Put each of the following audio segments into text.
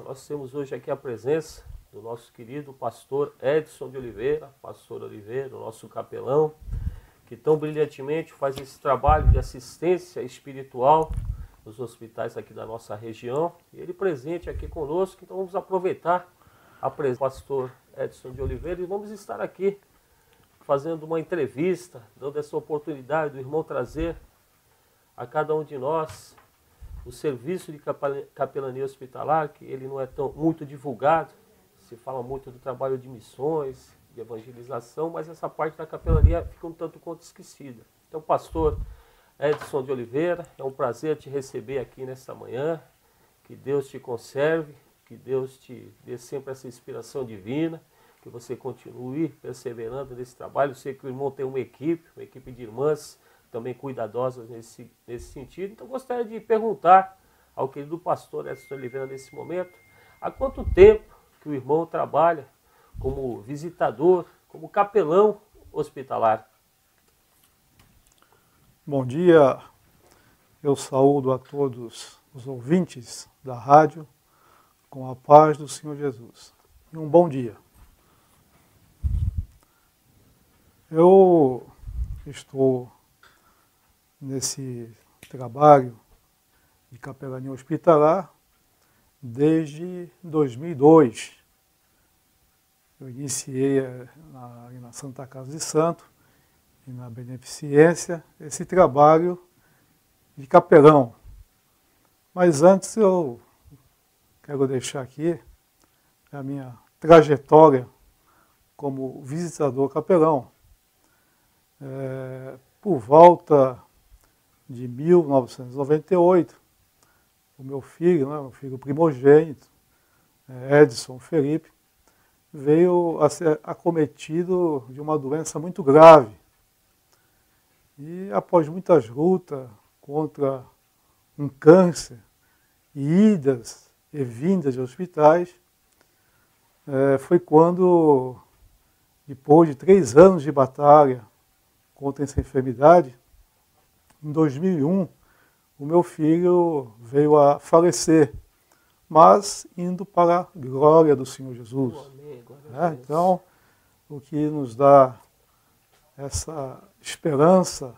Nós temos hoje aqui a presença do nosso querido pastor Edson de Oliveira, pastor Oliveira, o nosso capelão, que tão brilhantemente faz esse trabalho de assistência espiritual nos hospitais aqui da nossa região. E ele presente aqui conosco, então vamos aproveitar a presença do pastor Edson de Oliveira e vamos estar aqui fazendo uma entrevista, dando essa oportunidade do irmão trazer a cada um de nós o serviço de capelania hospitalar, que ele não é muito divulgado, se fala muito do trabalho de missões, de evangelização, mas essa parte da capelania fica um tanto quanto esquecida. Então, pastor Edson de Oliveira, é um prazer te receber aqui nesta manhã, que Deus te conserve, que Deus te dê sempre essa inspiração divina, que você continue perseverando nesse trabalho. Eu sei que o irmão tem uma equipe de irmãs, também cuidadosas nesse sentido. Então, gostaria de perguntar ao querido pastor Edson Oliveira nesse momento, há quanto tempo que o irmão trabalha como visitador, como capelão hospitalar? Bom dia, eu saúdo a todos os ouvintes da rádio com a paz do Senhor Jesus. E um bom dia. Eu estou nesse trabalho de capelania hospitalar desde 2002. Eu iniciei na Santa Casa de Santo e na Beneficência esse trabalho de capelão. Mas antes eu quero deixar aqui a minha trajetória como visitador capelão. Por volta de 1998, o meu filho primogênito, Edson Felipe, veio a ser acometido de uma doença muito grave. E após muitas lutas contra um câncer, e idas e vindas de hospitais, foi quando, depois de 3 anos de batalha contra essa enfermidade, em 2001, o meu filho veio a falecer, mas indo para a glória do Senhor Jesus. Então, o que nos dá essa esperança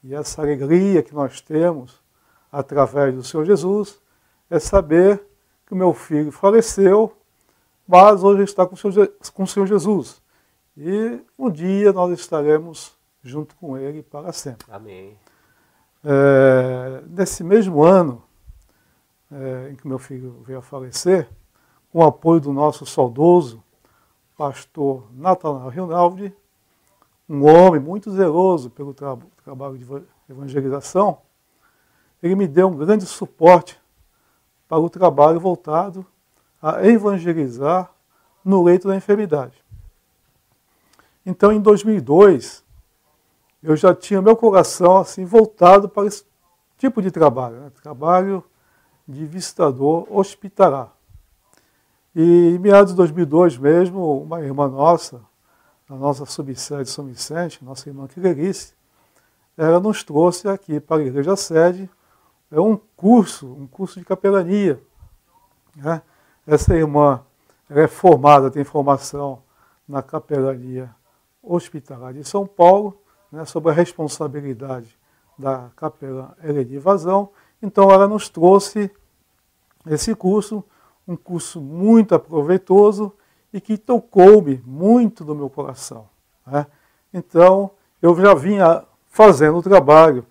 e essa alegria que nós temos através do Senhor Jesus é saber que o meu filho faleceu, mas hoje está com o Senhor Jesus. E um dia nós estaremos junto com Ele para sempre. Amém. Nesse mesmo ano em que meu filho veio a falecer, com o apoio do nosso saudoso pastor Natanael Rinaldi, um homem muito zeloso pelo trabalho de evangelização, ele me deu um grande suporte para o trabalho voltado a evangelizar no leito da enfermidade. Então, em 2002, eu já tinha meu coração assim voltado para esse tipo de trabalho, trabalho de visitador hospitalar. E em meados de 2002 mesmo, uma irmã nossa, a nossa subsede de São Vicente, nossa irmã Quirelice, ela nos trouxe aqui para a igreja sede um curso de capelania. Essa irmã ela é formada, tem formação na capelania hospitalar de São Paulo, sobre a responsabilidade da capelã Eleni Vazão. Então ela nos trouxe esse curso, um curso muito aproveitoso e que tocou-me muito no meu coração. Então eu já vinha fazendo o trabalho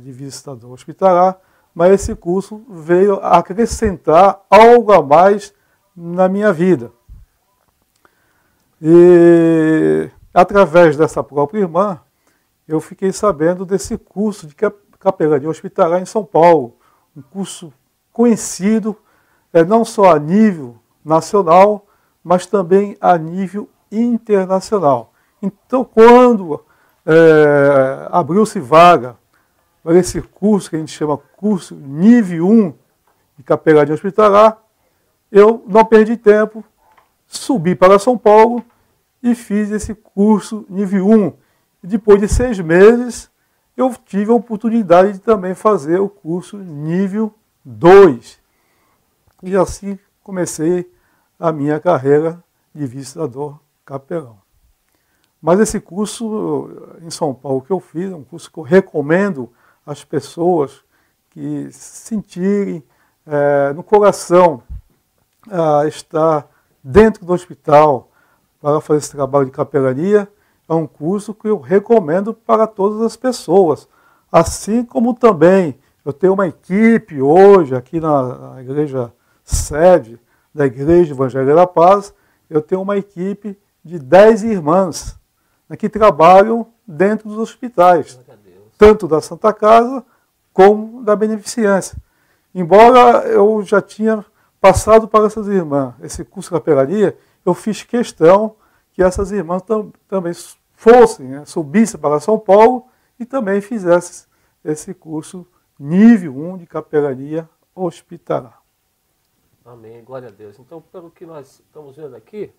de visitador hospitalar, mas esse curso veio acrescentar algo a mais na minha vida. E através dessa própria irmã, eu fiquei sabendo desse curso de capelania hospitalar em São Paulo, um curso conhecido não só a nível nacional, mas também a nível internacional. Então, quando abriu-se vaga para esse curso, que a gente chama curso nível 1 de capelania hospitalar, eu não perdi tempo, subi para São Paulo e fiz esse curso nível 1. E depois de 6 meses, eu tive a oportunidade de também fazer o curso nível 2. E assim comecei a minha carreira de visitador capelão. Mas esse curso em São Paulo que eu fiz, é um curso que eu recomendo às pessoas que sentirem no coração estar dentro do hospital para fazer esse trabalho de capelania. É um curso que eu recomendo para todas as pessoas. Assim como também eu tenho uma equipe hoje aqui na igreja sede da Igreja Evangélica da Paz, eu tenho uma equipe de 10 irmãs que trabalham dentro dos hospitais, tanto da Santa Casa como da Beneficência. Embora eu já tinha passado para essas irmãs esse curso de capelania, eu fiz questão que essas irmãs também fossem, subissem para São Paulo e também fizessem esse curso nível 1 de capelania hospitalar. Amém, glória a Deus. Então, pelo que nós estamos vendo aqui,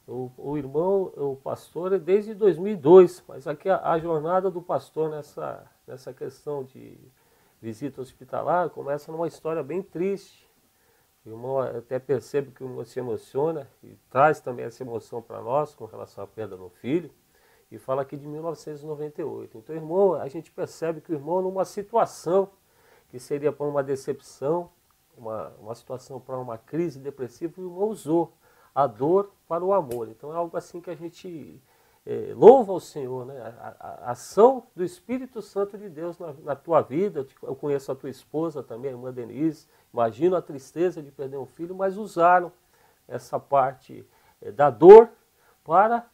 o irmão, o pastor é desde 2002, mas aqui a jornada do pastor nessa questão de visita hospitalar começa numa história bem triste. O irmão até percebe que o irmão se emociona e traz também essa emoção para nós com relação à perda do filho, e fala aqui de 1998. Então, irmão, a gente percebe que o irmão, numa situação que seria para uma decepção, uma situação para uma crise depressiva, o irmão usou a dor para o amor. Então é algo assim que a gente louva ao Senhor, né? A ação do Espírito Santo de Deus na tua vida. Eu conheço a tua esposa também, a irmã Denise, imagino a tristeza de perder um filho, mas usaram essa parte da dor para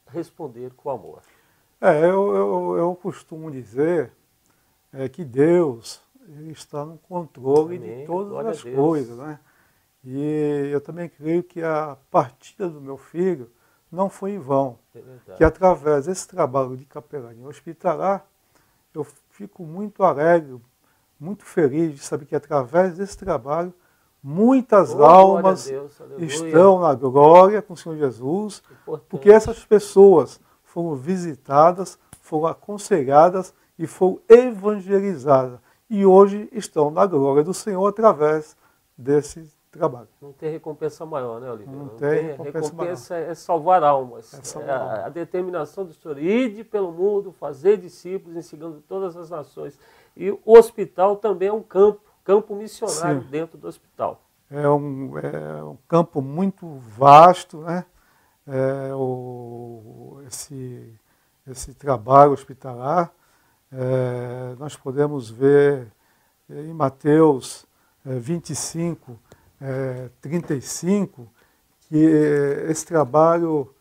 responder com amor. Eu costumo dizer que Deus ele está no controle Amém. de todas Glória as coisas, né? E eu também creio que a partida do meu filho não foi em vão. Que através desse trabalho de capelania hospitalar, eu fico muito alegre, muito feliz de saber que através desse trabalho, muitas almas estão na glória com o Senhor Jesus, porque essas pessoas foram visitadas, foram aconselhadas e foram evangelizadas. E hoje estão na glória do Senhor através desse trabalho. Não tem recompensa maior, né, Oliveira? Não tem recompensa maior. É salvar almas. A determinação do Senhor, ide pelo mundo, fazer discípulos, ensinando todas as nações. E o hospital também é um campo missionário. Sim. Dentro do hospital. É um campo muito vasto, né? Esse trabalho hospitalar. Nós podemos ver em Mateus 25, 35, que esse trabalho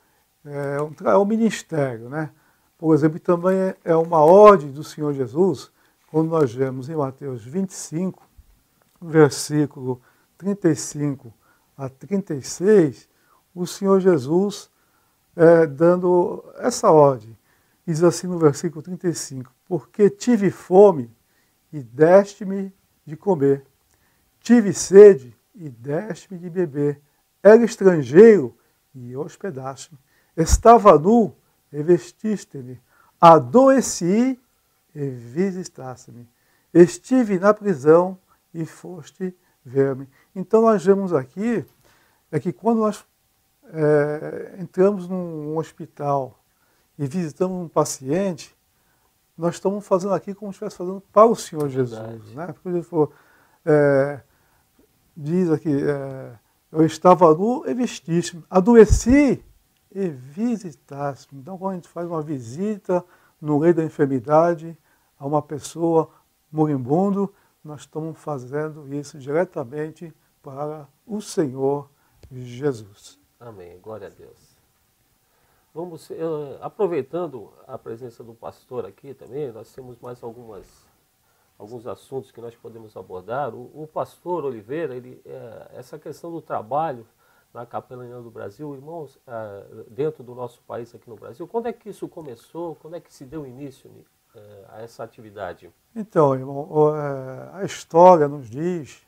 é um ministério, né? Por exemplo, também é uma ordem do Senhor Jesus, quando nós vemos em Mateus 25, versículo 35 a 36, o Senhor Jesus dando essa ordem. Diz assim no versículo 35, porque tive fome e deste-me de comer, tive sede e deste-me de beber, era estrangeiro e hospedaste-me, estava nu e vestiste-me, adoeci e visitaste-me, estive na prisão e foste ver-me. Então nós vemos aqui que quando nós entramos num hospital e visitamos um paciente, nós estamos fazendo aqui como se estivesse fazendo para o Senhor Jesus. Né? Porque ele falou, diz aqui, eu estava nu e vestiste-me, adoeci e visitaste-me. Então, quando a gente faz uma visita no leito da enfermidade a uma pessoa moribundo, nós estamos fazendo isso diretamente para o Senhor Jesus. Amém. Glória a Deus. Vamos, aproveitando a presença do pastor aqui também, nós temos mais alguns assuntos que nós podemos abordar. O pastor Oliveira, essa questão do trabalho na Capelania do Brasil, irmãos, dentro do nosso país aqui no Brasil, quando é que isso começou? Quando é que se deu início a essa atividade? Então, irmão, a história nos diz,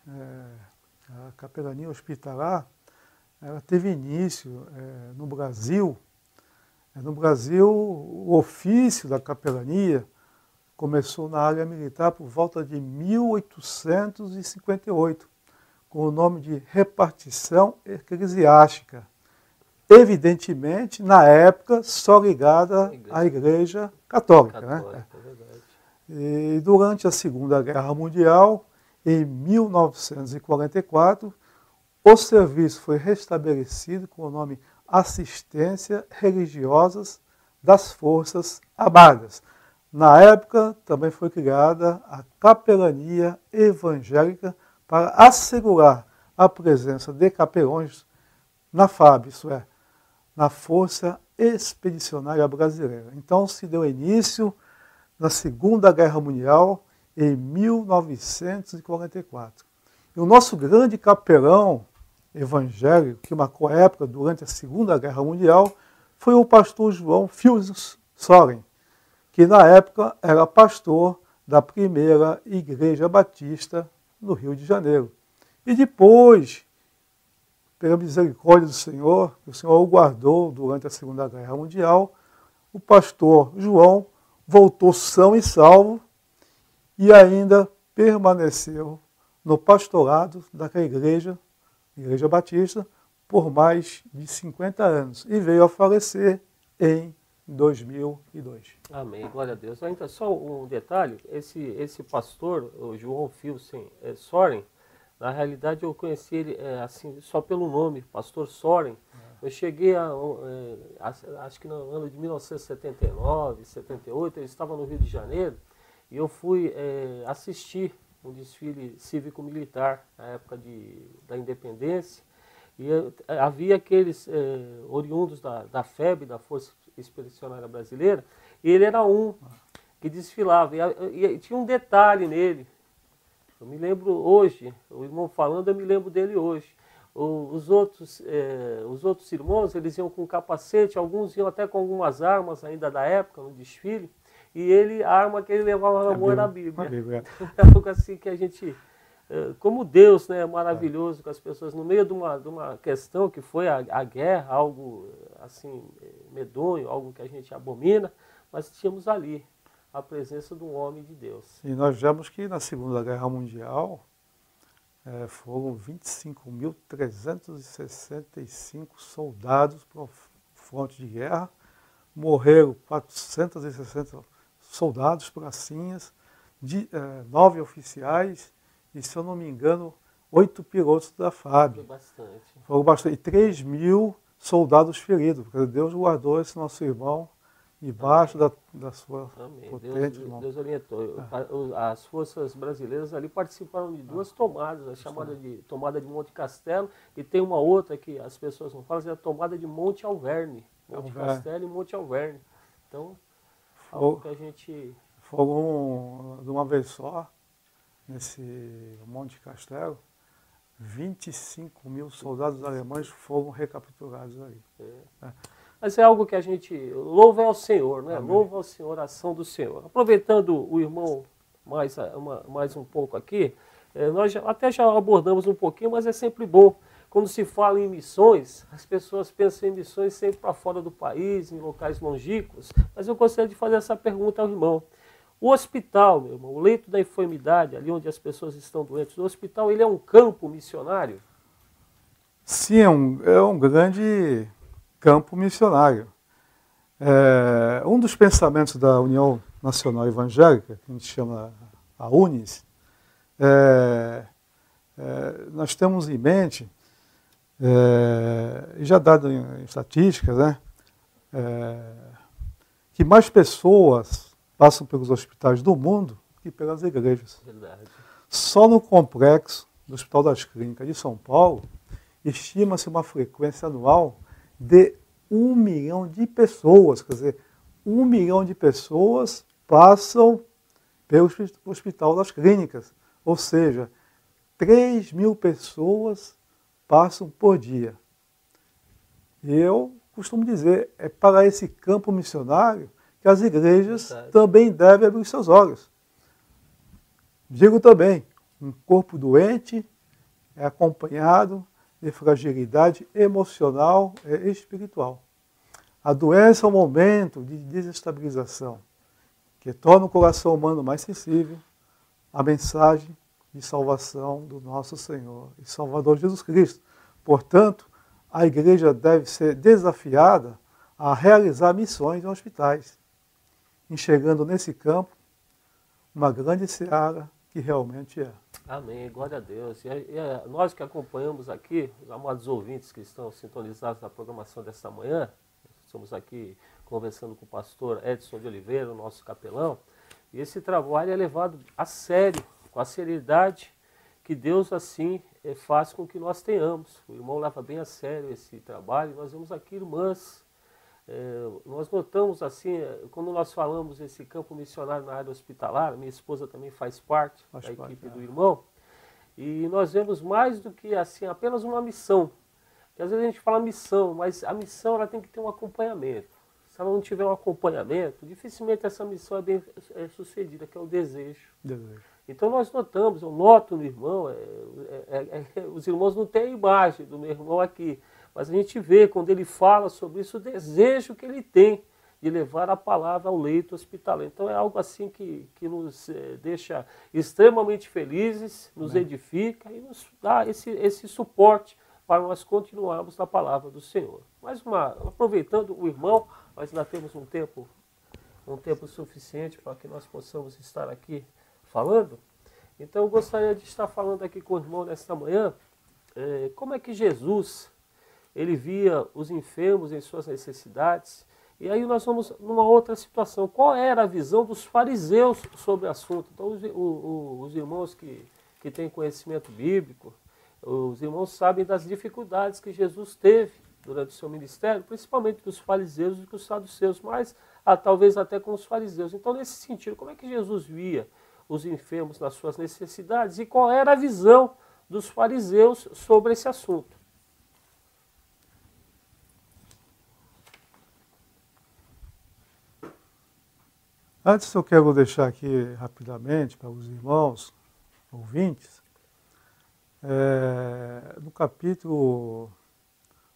a Capelania Hospitalar, ela teve início no Brasil. No Brasil, o ofício da capelania começou na área militar por volta de 1858, com o nome de repartição eclesiástica. Evidentemente, na época, só ligada à Igreja Católica. Né? É verdade. E durante a Segunda Guerra Mundial, em 1944, o serviço foi restabelecido com o nome Assistência Religiosas das Forças Armadas. Na época, também foi criada a Capelania Evangélica para assegurar a presença de capelões na FAB, isso é, na Força Expedicionária Brasileira. Então, se deu início na Segunda Guerra Mundial, em 1944. E o nosso grande capelão evangélico, que marcou a época durante a Segunda Guerra Mundial, foi o pastor João Fius Soren, que na época era pastor da primeira Igreja Batista no Rio de Janeiro. E depois, pela misericórdia do Senhor, que o Senhor o guardou durante a Segunda Guerra Mundial, o pastor João voltou são e salvo e ainda permaneceu no pastorado daquela igreja, Igreja Batista, por mais de 50 anos e veio a falecer em 2002. Amém, glória a Deus. Ainda só um detalhe, esse pastor, o João Filsen Soren, na realidade eu conheci ele assim, só pelo nome, pastor Soren. Eu cheguei acho que no ano de 1979, 78, eu estava no Rio de Janeiro e eu fui assistir um desfile cívico-militar na época da independência. E havia aqueles oriundos da FEB, da Força Expedicionária Brasileira, e ele era um que desfilava. E tinha um detalhe nele, eu me lembro hoje, o irmão falando, eu me lembro dele hoje. Os outros irmãos, eles iam com capacete, alguns iam até com algumas armas ainda da época, no desfile, e a arma que ele levava na mão era a Bíblia. É algo assim que a gente, como Deus, né, é maravilhoso com as pessoas, no meio de uma questão que foi a guerra, algo assim, medonho, algo que a gente abomina, mas tínhamos ali a presença de um homem de Deus. E nós vemos que na Segunda Guerra Mundial, foram 25.365 soldados para o fronte de guerra, morreram 460 soldados, pracinhas, 9 oficiais e, se eu não me engano, 8 pilotos da FAB. Foi bastante. Foram bastante. E 3.000 soldados feridos, porque Deus guardou esse nosso irmão debaixo da sua potente mão. Deus orientou. As forças brasileiras ali participaram de 2 tomadas, a chamada de tomada de Monte Castelo, e tem uma outra que as pessoas não falam, é a tomada de Monte Alverne. Monte Castelo e Monte Alverne. Então, algo que a gente... Foram de uma vez só, nesse Monte Castelo, 25.000 soldados alemães foram recapturados ali. Mas é algo que a gente louva ao Senhor, né? Amém. Louva ao Senhor a ação do Senhor. Aproveitando o irmão mais um pouco aqui, nós até já abordamos um pouquinho, mas é sempre bom. Quando se fala em missões, as pessoas pensam em missões sempre para fora do país, em locais longínquos, mas eu gostaria de fazer essa pergunta ao irmão. O hospital, meu irmão, o leito da enfermidade, ali onde as pessoas estão doentes, o hospital, ele é um campo missionário? Sim, é um grande campo missionário. Um dos pensamentos da União Nacional Evangélica, que a gente chama a UNES, nós temos em mente, já dado em estatísticas, né, que mais pessoas passam pelos hospitais do mundo que pelas igrejas. Verdade. Só no complexo do Hospital das Clínicas de São Paulo, estima-se uma frequência anual de 1 milhão de pessoas, quer dizer, 1 milhão de pessoas passam pelo Hospital das Clínicas, ou seja, 3.000 pessoas passam por dia. Eu costumo dizer, é para esse campo missionário que as igrejas também devem abrir seus olhos. Digo também, um corpo doente é acompanhado de fragilidade emocional e espiritual. A doença é um momento de desestabilização que torna o coração humano mais sensível à mensagem de salvação do nosso Senhor e Salvador Jesus Cristo. Portanto, a igreja deve ser desafiada a realizar missões em hospitais, enxergando nesse campo uma grande seara que realmente é. Amém, glória a Deus. Nós que acompanhamos aqui, os amados ouvintes que estão sintonizados na programação desta manhã, estamos aqui conversando com o pastor Edson de Oliveira, o nosso capelão, e esse trabalho é levado a sério, com a seriedade que Deus assim faz com que nós tenhamos. O irmão leva bem a sério esse trabalho, nós vemos aqui irmãs. Nós notamos assim, quando nós falamos esse campo missionário na área hospitalar, minha esposa também faz parte da equipe do irmão, e nós vemos mais do que assim, apenas uma missão. Porque às vezes a gente fala missão, mas a missão ela tem que ter um acompanhamento. Se ela não tiver um acompanhamento, dificilmente essa missão é bem sucedida, que é o desejo. Então nós notamos, eu noto no irmão, os irmãos não têm a imagem do meu irmão aqui, mas a gente vê, quando ele fala sobre isso, o desejo que ele tem de levar a palavra ao leito hospitalar. Então é algo assim que nos deixa extremamente felizes, nos edifica e nos dá esse suporte para nós continuarmos na palavra do Senhor. Aproveitando o irmão, nós ainda temos um tempo suficiente para que nós possamos estar aqui falando. Então eu gostaria de estar falando aqui com o irmão nesta manhã, como é que Jesus ele via os enfermos em suas necessidades. E aí nós vamos numa outra situação. Qual era a visão dos fariseus sobre o assunto? Então os irmãos que têm conhecimento bíblico, os irmãos sabem das dificuldades que Jesus teve durante o seu ministério, principalmente com os fariseus e com os saduceus, mas talvez até com os fariseus. Então, nesse sentido, como é que Jesus via os enfermos nas suas necessidades e qual era a visão dos fariseus sobre esse assunto? Antes eu quero deixar aqui rapidamente para os irmãos ouvintes, no capítulo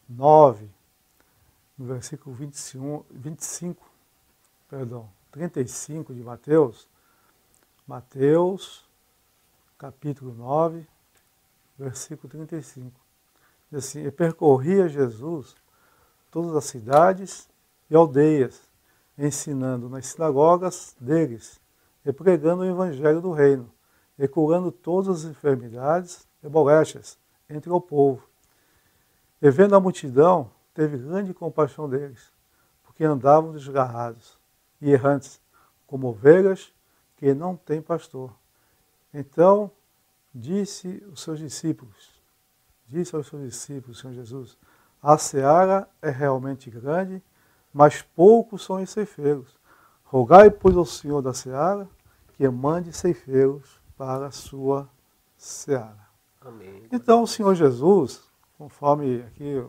9, no versículo 35 de Mateus, capítulo 9, versículo 35. Diz assim: e percorria Jesus todas as cidades e aldeias, ensinando nas sinagogas deles, e pregando o evangelho do reino, e curando todas as enfermidades e moléstias entre o povo. E vendo a multidão, teve grande compaixão deles, porque andavam desgarrados e errantes, como ovelhas que não têm pastor. Então disse aos seus discípulos, o Senhor Jesus: a seara é realmente grande, mas poucos são os ceifeiros. Rogai, pois, ao Senhor da seara que mande ceifeiros para a sua seara. Amém. Então, o Senhor Jesus, conforme aqui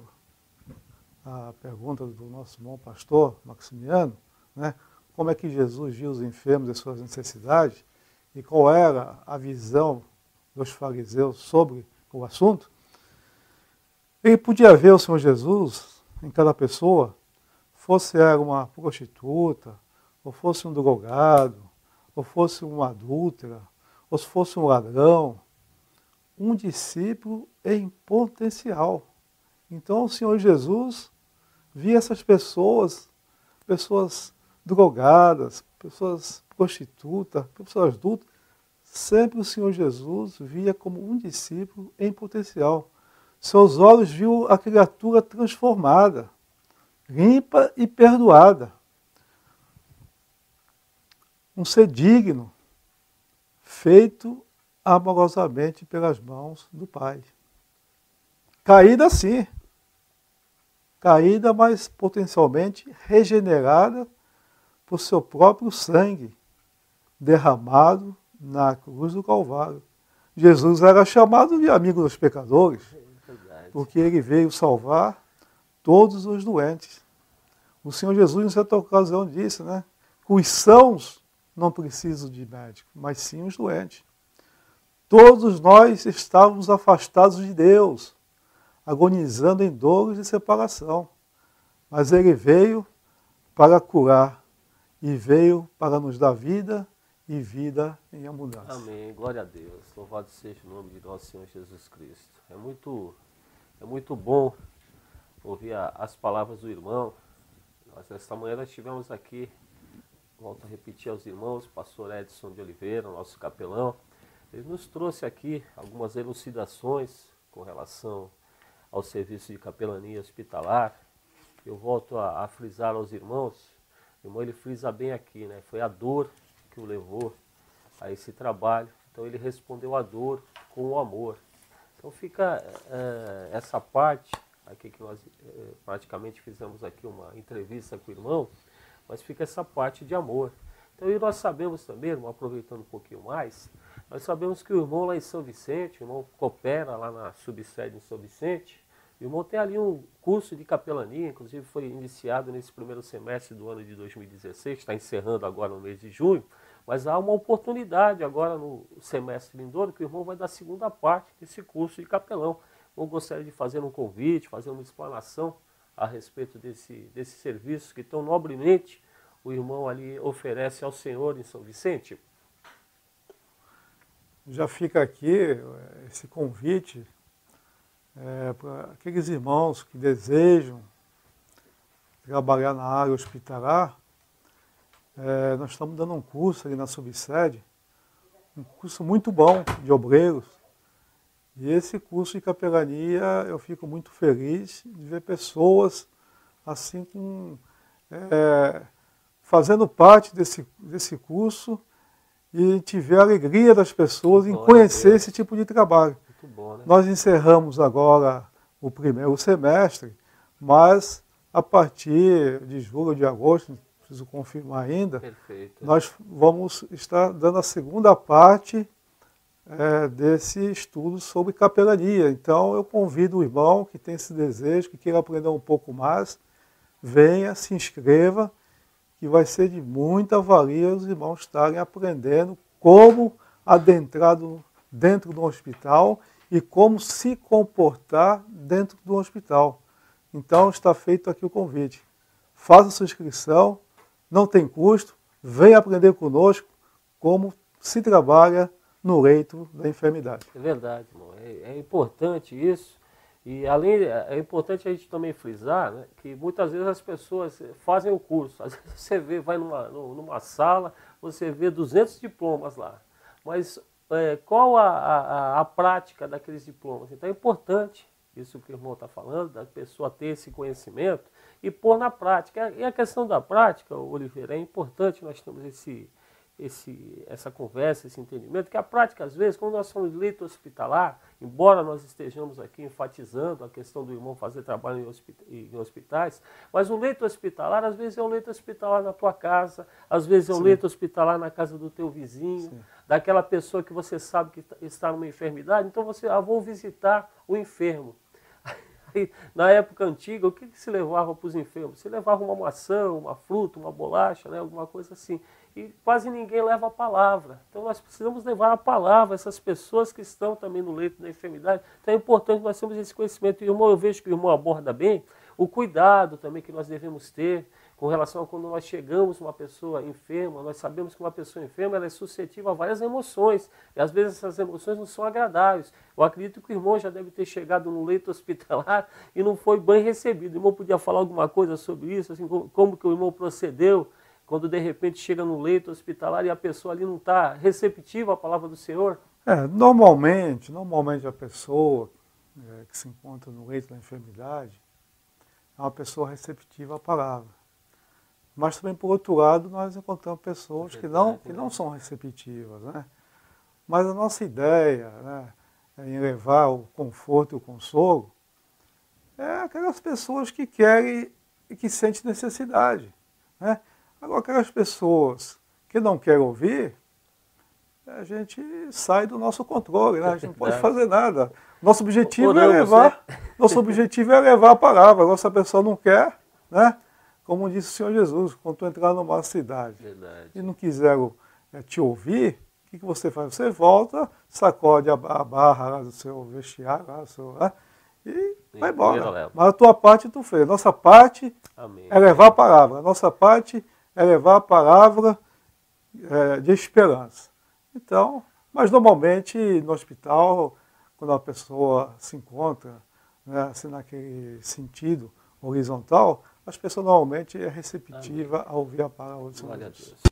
a pergunta do nosso irmão pastor Maximiano, né, como é que Jesus viu os enfermos e suas necessidades e qual era a visão dos fariseus sobre o assunto, ele podia ver o Senhor Jesus em cada pessoa, fosse uma prostituta, ou fosse um drogado, ou fosse uma adúltera, ou se fosse um ladrão, um discípulo em potencial. Então o Senhor Jesus via essas pessoas drogadas, pessoas prostitutas, pessoas adultas, sempre o Senhor Jesus via como um discípulo em potencial. Seus olhos viu a criatura transformada, limpa e perdoada. Um ser digno, feito amorosamente pelas mãos do Pai. Caída sim, caída, mas potencialmente regenerada por seu próprio sangue, derramado na cruz do Calvário. Jesus era chamado de amigo dos pecadores, porque ele veio salvar todos os doentes. O Senhor Jesus, em certa ocasião, disse, né, que os sãos não precisam de médico, mas sim os doentes. Todos nós estávamos afastados de Deus, agonizando em dores de separação. Mas ele veio para curar, e veio para nos dar vida e vida em abundância. Amém. Glória a Deus. Louvado seja o nome de nosso Senhor Jesus Cristo. É muito bom ouvir as palavras do irmão. Esta manhã nós estivemos aqui, volto a repetir aos irmãos, o pastor Edson de Oliveira, nosso capelão. Ele nos trouxe aqui algumas elucidações com relação ao serviço de capelania hospitalar. Eu volto a frisar aos irmãos, o irmão ele frisa bem aqui, né? Foi a dor que o levou a esse trabalho, então ele respondeu à dor com o amor. Então fica essa parte aqui que nós praticamente fizemos aqui uma entrevista com o irmão, mas fica essa parte de amor. Então e nós sabemos também, irmão, aproveitando um pouquinho mais, nós sabemos que o irmão lá em São Vicente, o irmão coopera lá na subsede em São Vicente, o irmão tem ali um curso de capelania, inclusive foi iniciado nesse primeiro semestre do ano de 2016, está encerrando agora no mês de junho, mas há uma oportunidade agora no semestre vindouro que o irmão vai dar a segunda parte desse curso de capelão. Eu gostaria de fazer um convite, fazer uma explanação a respeito desse serviço que tão nobremente o irmão ali oferece ao Senhor em São Vicente. Já fica aqui esse convite para aqueles irmãos que desejam trabalhar na área hospitalar. Nós estamos dando um curso ali na subsede, um curso muito bom de obreiros. E esse curso de capelania eu fico muito feliz de ver pessoas assim fazendo parte desse curso e tiver a alegria das pessoas em conhecer esse tipo de trabalho. Muito bom, né? Nós encerramos agora o primeiro semestre, mas a partir de julho, de agosto, preciso confirmar ainda, Perfeito. Nós vamos estar dando a segunda parte desse estudo sobre capelania. Então eu convido o irmão que tem esse desejo, que queira aprender um pouco mais, venha, se inscreva, que vai ser de muita valia os irmãos estarem aprendendo como adentrar dentro do hospital e como se comportar dentro do hospital. Então está feito aqui o convite. Faça sua inscrição, não tem custo, venha aprender conosco como se trabalha no leito da enfermidade. É verdade, irmão. É importante isso. E além, é importante a gente também frisar, né, que muitas vezes as pessoas fazem o curso. Às vezes você vai numa sala, você vê 200 diplomas lá. Mas qual a prática daqueles diplomas? Então é importante isso que o irmão está falando, da pessoa ter esse conhecimento e pôr na prática. E a questão da prática, Oliveira, é importante nós termos essa conversa, esse entendimento, que a prática, às vezes, quando nós somos leito hospitalar, embora nós estejamos aqui enfatizando a questão do irmão fazer trabalho em hospitais, mas o leito hospitalar, às vezes, é um leito hospitalar na tua casa, às vezes é um leito hospitalar na casa do teu vizinho, daquela pessoa que você sabe que está numa enfermidade, então você, vou visitar o enfermo. Na época antiga, o que se levava para os enfermos? Se levava uma maçã, uma fruta, uma bolacha, né, alguma coisa assim. E quase ninguém leva a palavra. Então nós precisamos levar a palavra a essas pessoas que estão também no leito da enfermidade. Então é importante nós termos esse conhecimento. E irmão, eu vejo que o irmão aborda bem o cuidado também que nós devemos ter com relação a quando nós chegamos uma pessoa enferma. Nós sabemos que uma pessoa enferma ela é suscetível a várias emoções. E às vezes essas emoções não são agradáveis. Eu acredito que o irmão já deve ter chegado no leito hospitalar e não foi bem recebido. O irmão podia falar alguma coisa sobre isso, assim, como que o irmão procedeu quando de repente chega no leito hospitalar e a pessoa ali não está receptiva à palavra do Senhor? Normalmente a pessoa que se encontra no leito da enfermidade é uma pessoa receptiva à palavra. Mas também, por outro lado, nós encontramos pessoas que não são receptivas, né? Mas a nossa ideia, né, em levar o conforto e o consolo é aquelas pessoas que querem e que sentem necessidade, né? Agora, aquelas pessoas que não querem ouvir, a gente sai do nosso controle, né? A gente não pode fazer nada. Nosso objetivo é levar a palavra. Agora, se a pessoa não quer, né? Como disse o Senhor Jesus, quando tu entrar numa cidade e não quiseram te ouvir, o que você faz? Você volta, sacode a barra lá do seu vestiário, lá do seu, e vai embora. Mas a tua parte tu fez. A nossa parte é levar a palavra. A nossa parte é levar a palavra de esperança. Então, mas normalmente no hospital, quando a pessoa se encontra, né, assim, naquele sentido horizontal, as pessoas normalmente é receptiva a ouvir a palavra do Senhor Jesus.